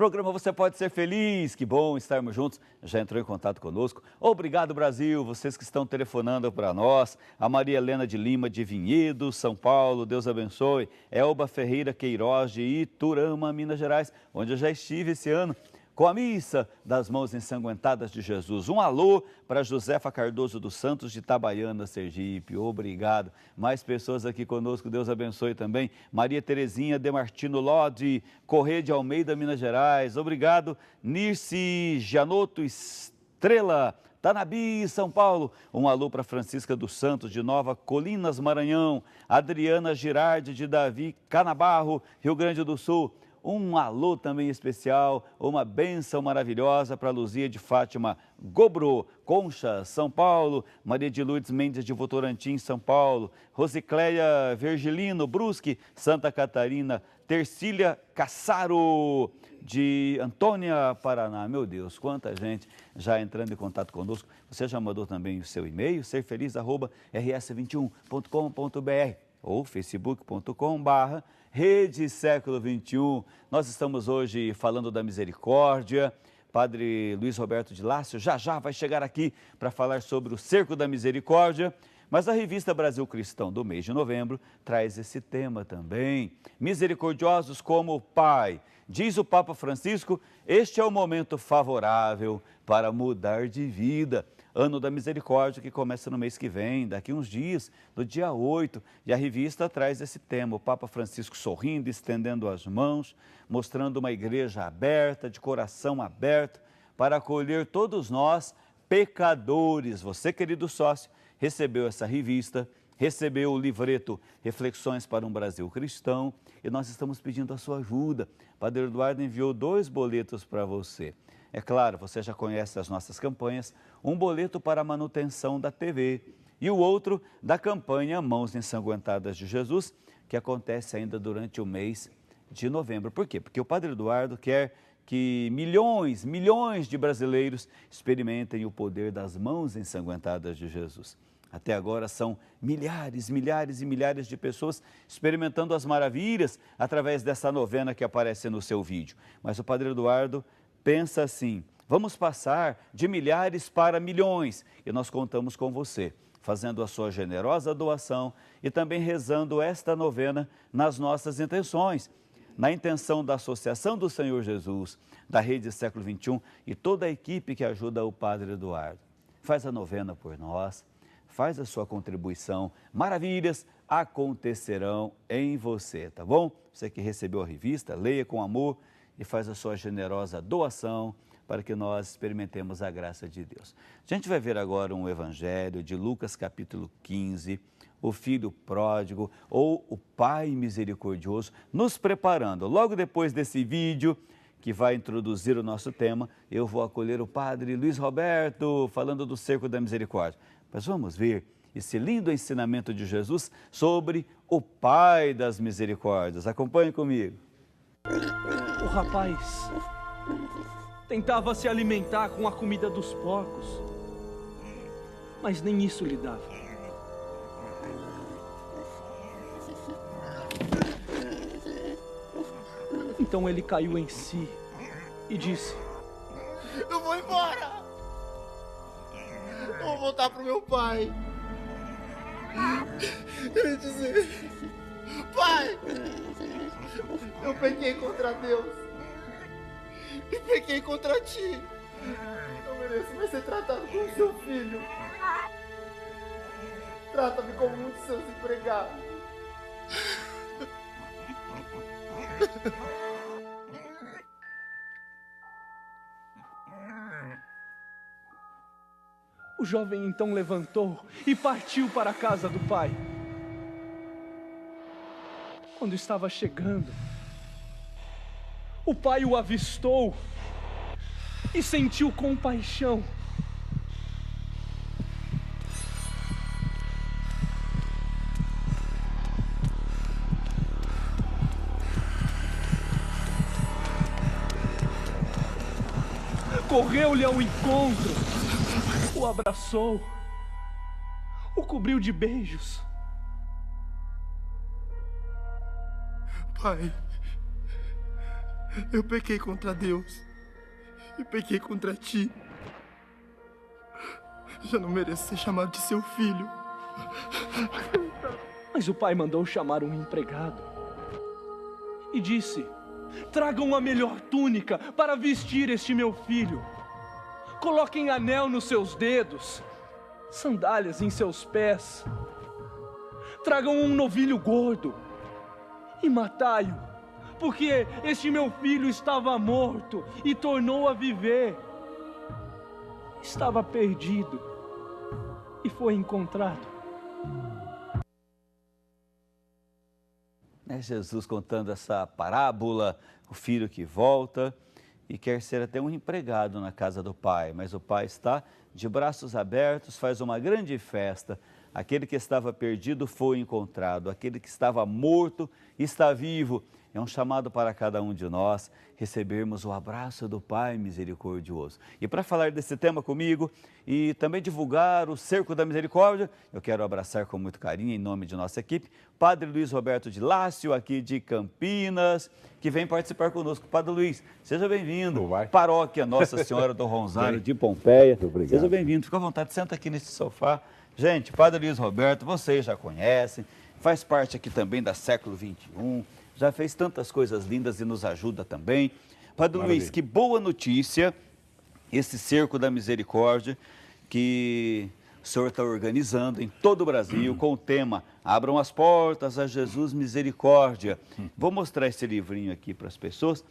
Programa Você Pode Ser Feliz, que bom estarmos juntos. Já entrou em contato conosco. Obrigado, Brasil, vocês que estão telefonando para nós. A Maria Helena de Lima, de Vinhedo, São Paulo, Deus abençoe. Elba Ferreira Queiroz, de Iturama, Minas Gerais, onde eu já estive esse ano com a missa das mãos ensanguentadas de Jesus. Um alô para Josefa Cardoso dos Santos, de Itabaiana, Sergipe. Obrigado. Mais pessoas aqui conosco, Deus abençoe também. Maria Terezinha de Martino Ló, de Correia de Almeida, Minas Gerais. Obrigado. Nirce Gianotto Estrela, Tanabi, São Paulo. Um alô para Francisca dos Santos, de Nova Colinas, Maranhão. Adriana Girardi, de Davi Canabarro, Rio Grande do Sul. Um alô também especial, uma bênção maravilhosa para Luzia de Fátima Gobro, Concha, São Paulo. Maria de Lourdes Mendes de Votorantim, São Paulo. Rosicléia Virgilino Brusque, Santa Catarina. Tercília Cassaro, de Antônia, Paraná. Meu Deus, quanta gente já entrando em contato conosco. Você já mandou também o seu e-mail, serfeliz@rs21.com.br ou facebook.com/. Rede Século XXI, nós estamos hoje falando da misericórdia. Padre Luiz Roberto de Lácio já vai chegar aqui para falar sobre o Cerco da Misericórdia. Mas a revista Brasil Cristão do mês de novembro traz esse tema também. Misericordiosos como o Pai. Diz o Papa Francisco, este é o momento favorável para mudar de vida. Ano da Misericórdia, que começa no mês que vem, daqui uns dias, no dia 8. E a revista traz esse tema, o Papa Francisco sorrindo, estendendo as mãos, mostrando uma igreja aberta, de coração aberto, para acolher todos nós, pecadores. Você, querido sócio, recebeu essa revista, recebeu o livreto Reflexões para um Brasil Cristão, e nós estamos pedindo a sua ajuda. Padre Eduardo enviou 2 boletos para você. É claro, você já conhece as nossas campanhas, um boleto para a manutenção da TV e o outro da campanha Mãos Ensanguentadas de Jesus, que acontece ainda durante o mês de novembro. Por quê? Porque o Padre Eduardo quer que milhões de brasileiros experimentem o poder das mãos ensanguentadas de Jesus. Até agora são milhares e milhares de pessoas experimentando as maravilhas através dessa novena que aparece no seu vídeo. Mas o Padre Eduardo pensa assim, vamos passar de milhares para milhões, e nós contamos com você, fazendo a sua generosa doação e também rezando esta novena nas nossas intenções, na intenção da Associação do Senhor Jesus, da Rede Século XXI e toda a equipe que ajuda o Padre Eduardo. Faz a novena por nós, faz a sua contribuição, maravilhas acontecerão em você, tá bom? Você que recebeu a revista, leia com amor, e faz a sua generosa doação para que nós experimentemos a graça de Deus. A gente vai ver agora um evangelho de Lucas capítulo 15, o filho pródigo ou o pai misericordioso, nos preparando. Logo depois desse vídeo que vai introduzir o nosso tema, eu vou acolher o Padre Luiz Roberto falando do Cerco da Misericórdia. Mas vamos ver esse lindo ensinamento de Jesus sobre o Pai das Misericórdias. Acompanhe comigo. O rapaz tentava se alimentar com a comida dos porcos, mas nem isso lhe dava. Então ele caiu em si e disse: eu vou embora! Eu vou voltar pro meu pai. Eu ia dizer: pai, eu pequei contra Deus e pequei contra ti. Eu mereço mais ser tratado como seu filho. Trata-me como um de seus empregados. O jovem então levantou e partiu para a casa do pai. Quando estava chegando, o pai o avistou e sentiu compaixão. Correu-lhe ao encontro, o abraçou, o cobriu de beijos. Pai, Eu pequei contra Deus e pequei contra ti. Já não mereço ser chamado de seu filho. Mas o pai mandou chamar um empregado e disse: tragam a melhor túnica para vestir este meu filho. Coloquem anel nos seus dedos, sandálias em seus pés. Tragam um novilho gordo e matai-o, porque este meu filho estava morto e tornou a viver. Estava perdido e foi encontrado. É Jesus contando essa parábola, o filho que volta e quer ser até um empregado na casa do pai, mas o pai está de braços abertos, faz uma grande festa. Aquele que estava perdido foi encontrado, aquele que estava morto está vivo. É um chamado para cada um de nós recebermos o abraço do Pai misericordioso. E para falar desse tema comigo e também divulgar o Cerco da Misericórdia, eu quero abraçar com muito carinho, em nome de nossa equipe, Padre Luiz Roberto de Lácio, aqui de Campinas, que vem participar conosco. Padre Luiz, seja bem-vindo. Paróquia Nossa Senhora do Rosário de Pompeia. Obrigado. Seja bem-vindo. Fica à vontade, senta aqui nesse sofá. Gente, Padre Luiz Roberto, vocês já conhecem, faz parte aqui também da Século XXI, já fez tantas coisas lindas e nos ajuda também. Padre Luiz, que boa notícia, esse Cerco da Misericórdia que o senhor está organizando em todo o Brasil com o tema Abram as Portas a Jesus Misericórdia. Vou mostrar esse livrinho aqui para as pessoas.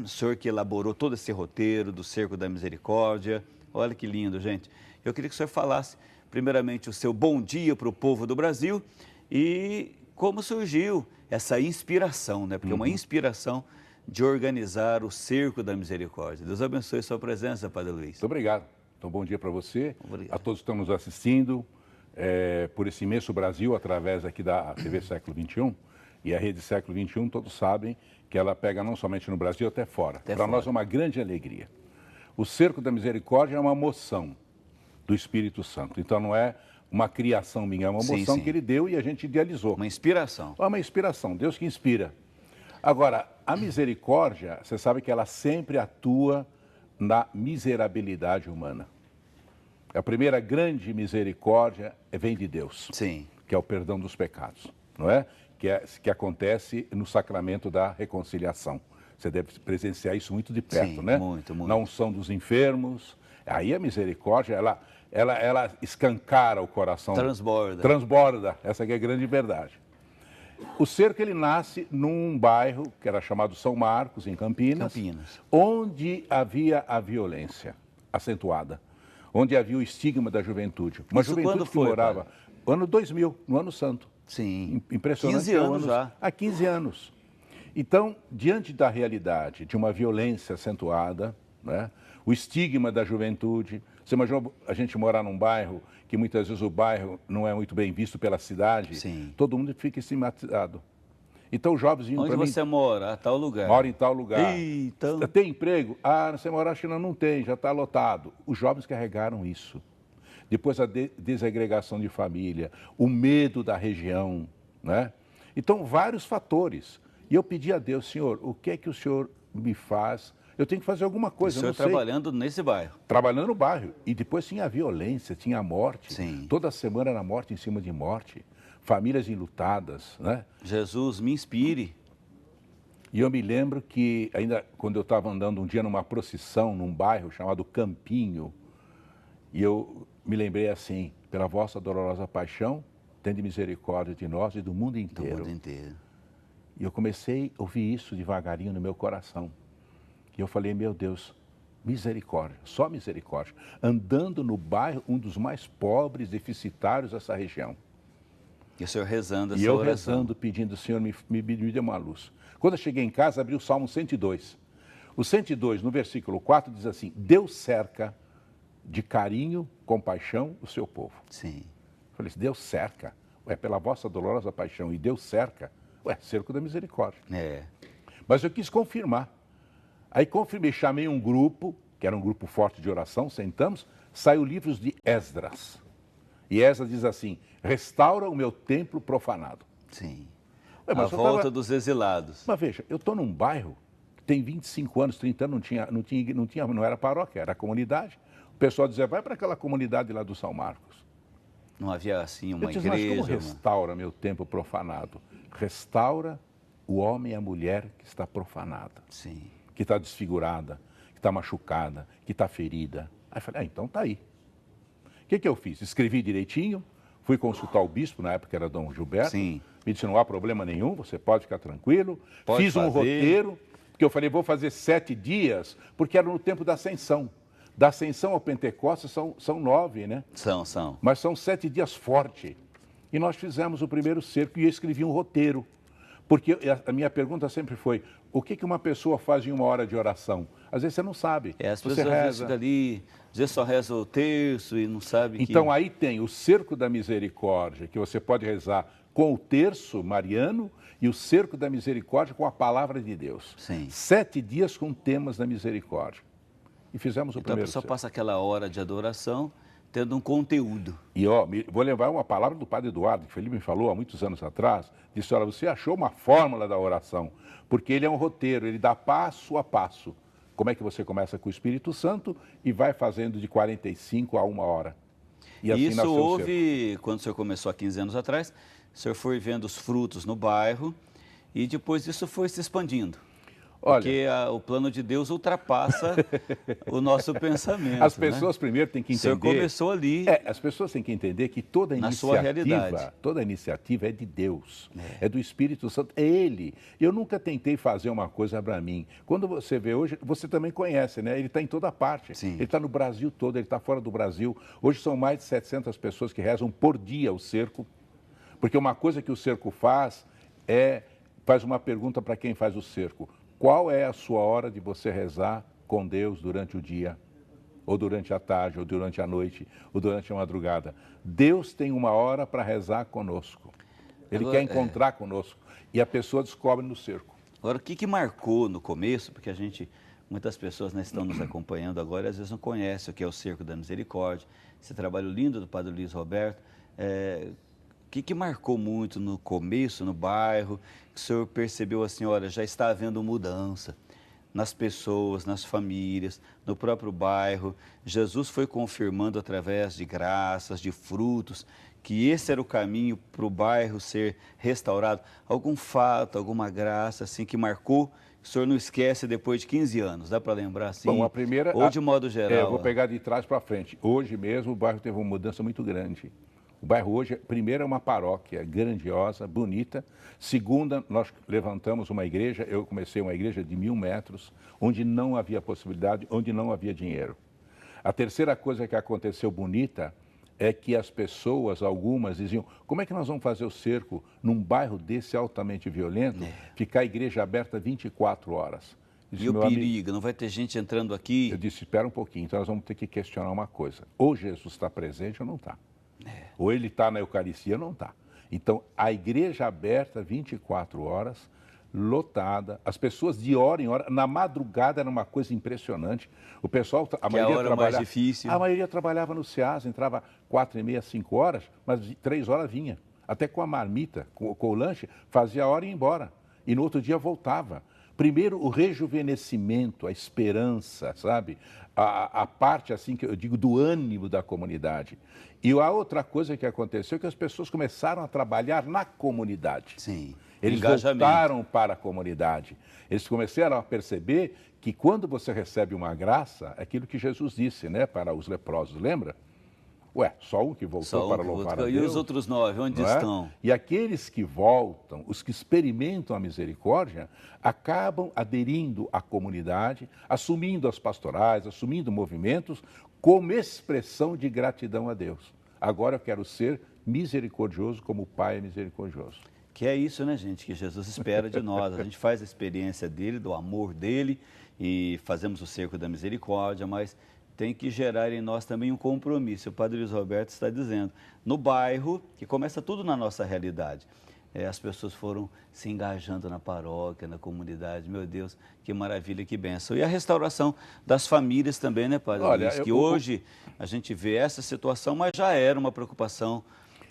O senhor que elaborou todo esse roteiro do Cerco da Misericórdia. Olha que lindo, gente. Eu queria que o senhor falasse, primeiramente, o seu bom dia para o povo do Brasil e como surgiu essa inspiração, né? Porque é uma inspiração de organizar o Cerco da Misericórdia. Deus abençoe a sua presença, Padre Luiz. Muito obrigado. Então, bom dia para você, Obrigado. a todos que estão nos assistindo por esse imenso Brasil, através aqui da TV Século XXI. E a Rede Século XXI, todos sabem que ela pega não somente no Brasil, até fora. Para nós é uma grande alegria. O Cerco da Misericórdia é uma moção do Espírito Santo. Então, não é uma criação minha, é uma moção que ele deu e a gente idealizou. Uma inspiração. É uma inspiração, Deus que inspira. Agora, a misericórdia, você sabe que ela sempre atua na miserabilidade humana. A primeira grande misericórdia vem de Deus. Sim. Que é o perdão dos pecados, não é? Que acontece no sacramento da reconciliação. Você deve presenciar isso muito de perto, sim, né? Muito, muito. Na unção dos enfermos. Aí a misericórdia, ela escancara o coração. Transborda. Transborda, essa que é a grande verdade. O Cerco, ele nasce num bairro que era chamado São Marcos, em Campinas, onde havia a violência acentuada, onde havia o estigma da juventude. Uma Isso juventude quando que foi, morava, ano 2000, no ano santo. Sim. Impressionante. 15 anos já. Há 15 anos. Então, diante da realidade de uma violência acentuada, né, o estigma da juventude, você imagina a gente morar num bairro que muitas vezes o bairro não é muito bem visto pela cidade, sim, todo mundo fica estigmatizado. Então os jovens vinham para mim... Onde você mora? Tal lugar. Mora em tal lugar. Então... Tem emprego? Ah, você mora na China? Não tem, já está lotado. Os jovens carregaram isso. Depois a desagregação de família, o medo da região, né? Então vários fatores. E eu pedi a Deus, Senhor, o que é que o Senhor me faz? Eu tenho que fazer alguma coisa, o senhor trabalhando nesse bairro. Trabalhando no bairro. E depois tinha a violência, tinha a morte. Sim. Toda semana era morte em cima de morte. Famílias enlutadas, né? Jesus, me inspire. E eu me lembro que, ainda quando eu estava andando um dia numa procissão, num bairro chamado Campinho, e eu me lembrei assim, pela vossa dolorosa paixão, tende misericórdia de nós e do mundo inteiro. Do mundo inteiro. E eu comecei a ouvir isso devagarinho no meu coração. E eu falei, meu Deus, misericórdia, só misericórdia. Andando no bairro, um dos mais pobres, deficitários dessa região. E o senhor rezando essa oração. E eu oração. rezando, pedindo, Senhor, me dê uma luz. Quando eu cheguei em casa, abri o Salmo 102. O 102, no versículo 4, diz assim, Deus cerca de carinho, compaixão o seu povo. Sim. Eu falei, Deus cerca, pela vossa dolorosa paixão, e Deus cerca, cerco da misericórdia. É. Mas eu quis confirmar. Aí confirmei, chamei um grupo, que era um grupo forte de oração, sentamos, saiu livros de Esdras. E Esdras diz assim, restaura o meu templo profanado. Sim. Mas a volta dos exilados. Mas veja, eu estou num bairro tem 25 anos, 30 anos, não era paróquia, era comunidade. O pessoal dizia, vai para aquela comunidade lá do São Marcos. Não havia assim uma igreja. Mas como restaura meu templo profanado? Restaura o homem e a mulher que está profanada. Sim. Que está desfigurada, que está machucada, que está ferida. Aí eu falei, então tá aí. O que eu fiz? Escrevi direitinho, fui consultar o bispo, na época era Dom Gilberto. Sim. Me disse, não há problema nenhum, você pode ficar tranquilo. Fiz um roteiro, porque eu falei, vou fazer 7 dias, porque era no tempo da Ascensão. Da Ascensão ao Pentecostes são 9, né? São. Mas são 7 dias fortes. E nós fizemos o primeiro cerco e eu escrevi um roteiro. Porque a minha pergunta sempre foi, o que uma pessoa faz em 1 hora de oração? Às vezes você não sabe. As pessoas às vezes ficam ali, às vezes só reza o terço e não sabe Então aí tem o cerco da misericórdia, que você pode rezar com o terço mariano e o cerco da misericórdia com a palavra de Deus. Sim. 7 dias com temas da misericórdia. E fizemos o primeiro cerco. Então a pessoa passa aquela hora de adoração tendo um conteúdo. E vou levar uma palavra do Padre Eduardo, que o Felipe me falou há muitos anos atrás, disse, olha, você achou uma fórmula da oração, porque ele é um roteiro, ele dá passo a passo. Como é que você começa com o Espírito Santo e vai fazendo de 45 a 1 hora. E assim isso houve, quando o senhor começou há 15 anos atrás, o senhor foi vendo os frutos no bairro e depois isso foi se expandindo. Olha, porque o plano de Deus ultrapassa o nosso pensamento. As pessoas primeiro têm que entender... O senhor começou ali... as pessoas têm que entender que toda iniciativa é de Deus, é do Espírito Santo, é Ele. Eu nunca tentei fazer uma coisa para mim. Quando você vê hoje, você também conhece, né? Ele está em toda parte. Sim. Ele está no Brasil todo, ele está fora do Brasil. Hoje são mais de 700 pessoas que rezam por dia o cerco, porque uma coisa que o cerco faz uma pergunta para quem faz o cerco. Qual é a sua hora de você rezar com Deus durante o dia, ou durante a tarde, ou durante a noite, ou durante a madrugada? Deus tem uma hora para rezar conosco. Ele quer encontrar conosco. E a pessoa descobre no cerco. Agora, o que marcou no começo, porque muitas pessoas estão nos acompanhando agora e às vezes não conhecem o que é o Cerco da Misericórdia, esse trabalho lindo do Padre Luiz Roberto. O que marcou muito no começo, no bairro, que o senhor percebeu assim, olha, já está havendo mudança nas pessoas, nas famílias, no próprio bairro. Jesus foi confirmando através de graças, de frutos, que esse era o caminho para o bairro ser restaurado. Algum fato, alguma graça assim que marcou, que o senhor não esquece depois de 15 anos, dá para lembrar assim? Bom, a primeira... Ou de modo geral? Eu vou pegar de trás para frente. Hoje mesmo o bairro teve uma mudança muito grande. O bairro hoje, primeiro, é uma paróquia grandiosa, bonita. Segunda, nós levantamos uma igreja, eu comecei uma igreja de 1000 metros, onde não havia possibilidade, onde não havia dinheiro. A terceira coisa que aconteceu bonita é que as pessoas, algumas, diziam, como é que nós vamos fazer o cerco num bairro desse altamente violento, ficar a igreja aberta 24 horas? Disse, e o perigo, não vai ter gente entrando aqui? Eu disse, espera um pouquinho, então nós vamos ter que questionar uma coisa. Ou Jesus está presente ou não está. Ou ele está na Eucaristia ou não está. Então, a igreja aberta 24 horas, lotada, as pessoas de hora em hora, na madrugada era uma coisa impressionante. O pessoal, a maioria mais difícil. A maioria trabalhava no SEAS, entrava 4h30, 5 horas, mas 3 horas vinha. Até com a marmita, com o lanche, fazia a hora e ia embora. E no outro dia voltava. Primeiro, o rejuvenescimento, a esperança, sabe? A parte, assim, que eu digo, do ânimo da comunidade. E a outra coisa que aconteceu é que as pessoas começaram a trabalhar na comunidade. Sim. Eles voltaram para a comunidade. Eles começaram a perceber que quando você recebe uma graça, é aquilo que Jesus disse, né, para os leprosos, lembra? Ué, só um que voltou para louvar a Deus. E os outros 9, onde estão? E aqueles que voltam, os que experimentam a misericórdia, acabam aderindo à comunidade, assumindo as pastorais, assumindo movimentos, como expressão de gratidão a Deus. Agora eu quero ser misericordioso como o Pai é misericordioso. Que é isso, né, gente, que Jesus espera de nós. A gente faz a experiência dele, do amor dele, e fazemos o cerco da misericórdia, mas tem que gerar em nós também um compromisso. O Padre Luiz Roberto está dizendo, no bairro, que começa tudo na nossa realidade, as pessoas foram se engajando na paróquia, na comunidade. Meu Deus, que maravilha, que bênção. E a restauração das famílias também, né, Padre Luiz? Que hoje a gente vê essa situação, mas já era uma preocupação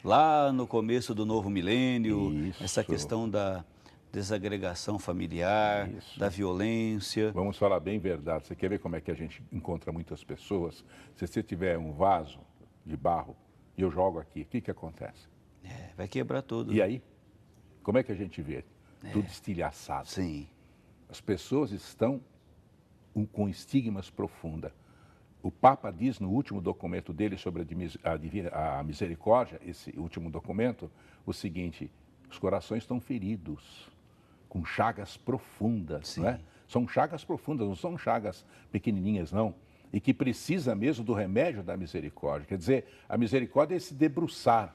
lá no começo do novo milênio, essa questão desagregação familiar, da violência. Vamos falar bem verdade. Você quer ver como é que a gente encontra muitas pessoas? Se você tiver um vaso de barro e eu jogo aqui, o que acontece? Vai quebrar tudo. E aí? Como é que a gente vê? Tudo estilhaçado. Sim. As pessoas estão com estigmas profundas. O Papa diz no último documento dele sobre a misericórdia, esse último documento, o seguinte: os corações estão feridos, com chagas profundas, não é? São chagas profundas, não são chagas pequenininhas, não. E que precisa mesmo do remédio da misericórdia. Quer dizer, a misericórdia é esse debruçar,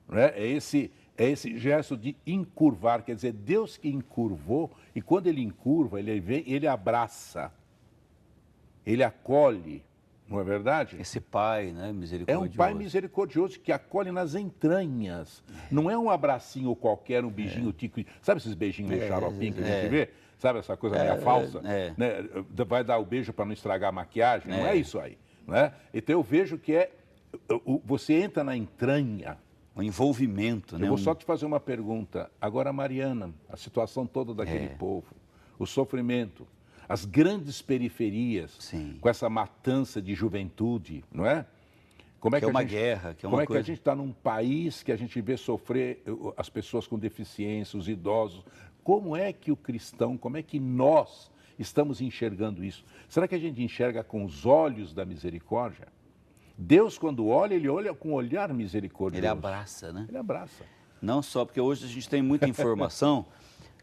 não é? É esse gesto de encurvar, quer dizer, Deus que encurvou, e quando Ele encurva, Ele vem, Ele abraça, Ele acolhe, não é verdade? Esse Pai, né, misericordioso. É um Pai misericordioso que acolhe nas entranhas. Não é um abracinho qualquer, um beijinho tico. Sabe esses beijinhos meio xaropinho que a gente vê? Sabe essa coisa meio falsa? Né? Vai dar o beijo para não estragar a maquiagem? Não é isso aí. Né? Então eu vejo que você entra na entranha. Um envolvimento, né? Eu vou só te fazer uma pergunta. Agora, Mariana, a situação toda daquele povo, o sofrimento, as grandes periferias, com essa matança de juventude, não é? Como é que é uma guerra, que é uma coisa... coisa... que a gente está num país que a gente vê sofrer as pessoas com deficiência, os idosos? Como é que o cristão, como é que nós estamos enxergando isso? Será que a gente enxerga com os olhos da misericórdia? Deus, quando olha, Ele olha com um olhar misericordioso. Ele abraça, né? Ele abraça. Não só, porque hoje a gente tem muita informação,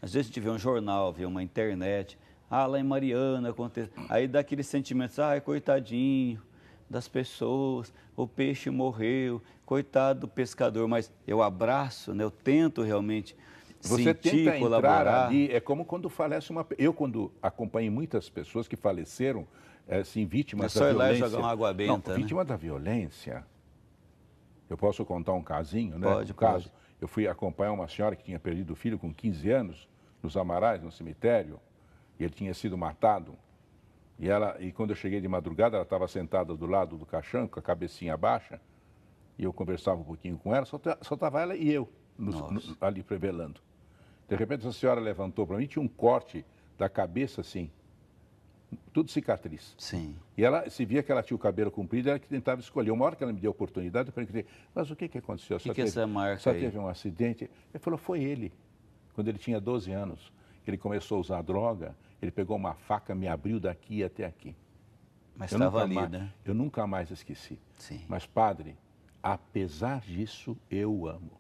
às vezes a gente vê um jornal, vê uma internet, lá em Mariana acontece, aí dá aquele sentimento, coitadinho das pessoas, o peixe morreu, coitado do pescador, mas eu abraço, né? Eu tento realmente Você sentir, tenta colaborar. Entrar ali, é como quando falece uma... Eu, quando acompanhei muitas pessoas que faleceram, assim, vítimas da violência... É só ir lá e jogar uma água benta, Não, vítima da violência... Eu posso contar um casinho, né? Pode. Eu fui acompanhar uma senhora que tinha perdido o filho com 15 anos, nos Amarais, no cemitério, e ele tinha sido matado. E quando eu cheguei de madrugada, ela estava sentada do lado do caixão, com a cabecinha baixa, e eu conversava um pouquinho com ela, só estava ela e eu, ali velando. De repente, essa senhora levantou para mim, tinha um corte da cabeça assim, tudo cicatriz. Sim. E ela, se via que ela tinha o cabelo comprido, ela que tentava escolher. Uma hora que ela me deu a oportunidade, eu perguntei, mas o que aconteceu? O que é essa marca só aí? Teve um acidente? Ele falou, foi ele. Quando ele tinha 12 anos, ele começou a usar droga, ele pegou uma faca, me abriu daqui até aqui. Mas estava ali, né? Eu nunca mais esqueci. Sim. Mas, padre, apesar disso, eu o amo.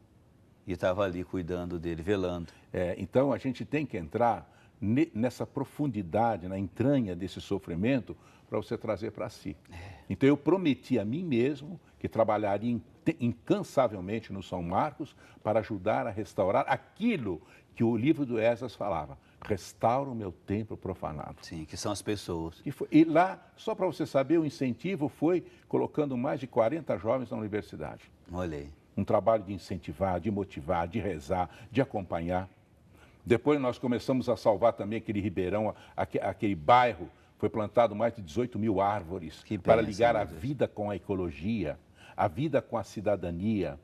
E estava ali cuidando dele, velando. Então, a gente tem que entrar nessa profundidade, na entranha desse sofrimento, para você trazer para si. Então, eu prometi a mim mesmo que trabalharia incansavelmente no São Marcos para ajudar a restaurar aquilo que o livro do Esdras falava. Restaura o meu templo profanado. Sim, que são as pessoas. E lá, só para você saber, o incentivo foi colocando mais de 40 jovens na universidade. Olha aí. Um trabalho de incentivar, de motivar, de rezar, de acompanhar. Depois nós começamos a salvar também aquele ribeirão, aquele bairro, foi plantado mais de 18 mil árvores para ligar a vida com a ecologia, a vida com a cidadania,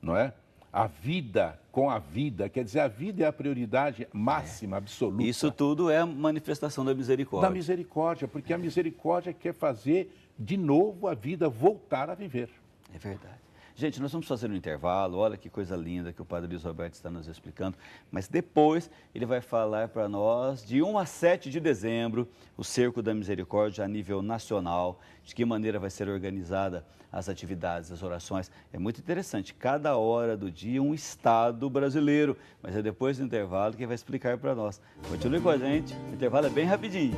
não é? A vida com a vida, quer dizer, a vida é a prioridade máxima, absoluta. Isso tudo é manifestação da misericórdia. Da misericórdia, porque a misericórdia quer fazer de novo a vida voltar a viver. É verdade. Gente, nós vamos fazer um intervalo, olha que coisa linda que o Padre Luiz Roberto está nos explicando, mas depois ele vai falar para nós, de 1 a 7 de dezembro, o Cerco da Misericórdia a nível nacional, de que maneira vai ser organizada as atividades, as orações. É muito interessante, cada hora do dia um estado brasileiro, mas é depois do intervalo que vai explicar para nós. Continue com a gente, o intervalo é bem rapidinho.